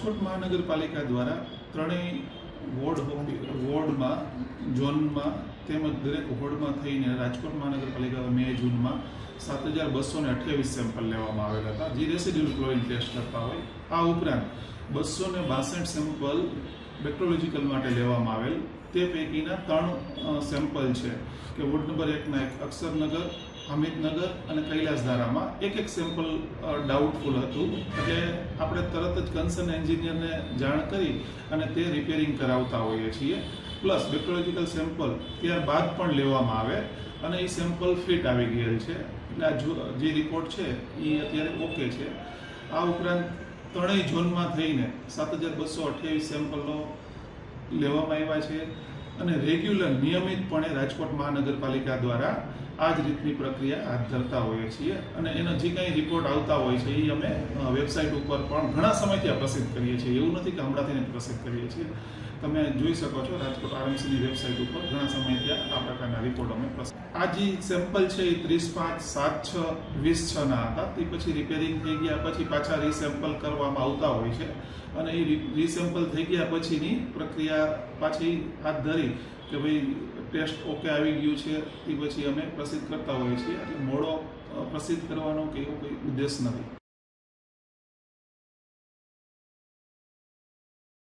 રાજકોટ મહાનગરપાલિકા દ્વારા ત્રણેય વોર્ડમાં ઝોનમાં તેમજ દરેક વોર્ડમાં થઈને રાજકોટ મહાનગરપાલિકા મે જૂનમાં 7228 સેમ્પલ લેવામાં આવેલા હતા, જે રેસિડ્યુઅલ ક્લોરીન ટેસ્ટ કરતા હોય. આ ઉપરાંત 262 સેમ્પલ બેક્ટેરિયોલોજીકલ માટે લેવામાં આવેલ. તે પૈકીના 3 સેમ્પલ છે કે વોર્ડ નંબર 1ના અક્ષરનગર, હમીદનગર અને કૈલાસધારામાં એક સેમ્પલ ડાઉટફુલ હતું. એટલે આપણે તરત જ કન્સર્ન એન્જિનિયરને જાણ કરી અને તે રિપેરિંગ કરાવતા હોઈએ છીએ. પ્લસ બેક્ટેરિયોલોજીકલ સેમ્પલ ત્યારબાદ પણ લેવામાં આવે અને એ સેમ્પલ ફિટ આવી ગયેલ છે. એટલે આ જે રિપોર્ટ છે એ અત્યારે ઓકે છે. આ ઉપરાંત ત્રણેય ઝોનમાં થઈને 7228 સેમ્પલો લેવામાં આવ્યા છે અને રેગ્યુલર નિયમિતપણે રાજકોટ મહાનગરપાલિકા દ્વારા આ જ રીતની પ્રક્રિયા હાથ ધરતા હોઈએ છીએ અને એના જે કંઈ રિપોર્ટ આવતા હોય છે એ અમે વેબસાઇટ ઉપર પણ ઘણા સમયથી પ્રસિદ્ધ કરીએ છીએ. એવું નથી કે હમણાંથી પ્રસિદ્ધ કરીએ છીએ. તમે જોઈ શકો છો રાજકોટ આરએમસીની વેબસાઇટ ઉપર ઘણા સમયથી આ પ્રકારના રિપોર્ટ અમે આ જે સેમ્પલ છે એ 30/5/7/6 હતા. તે પછી રિપેરિંગ થઈ ગયા પછી પાછા રીસેમ્પલ કરવામાં આવતા હોય છે અને એ રીસેમ્પલ થઈ ગયા પછીની પ્રક્રિયા પાછી હાથ ધરી કે ભાઈ ટેસ્ટ ઓકે આવી ગયું છે તે પછી અમે પ્રસિદ્ધ કરતા હોઈએ છીએ. એટલે મોડો પ્રસિદ્ધ કરવાનો કે એવો કોઈ ઉદ્દેશ નથી.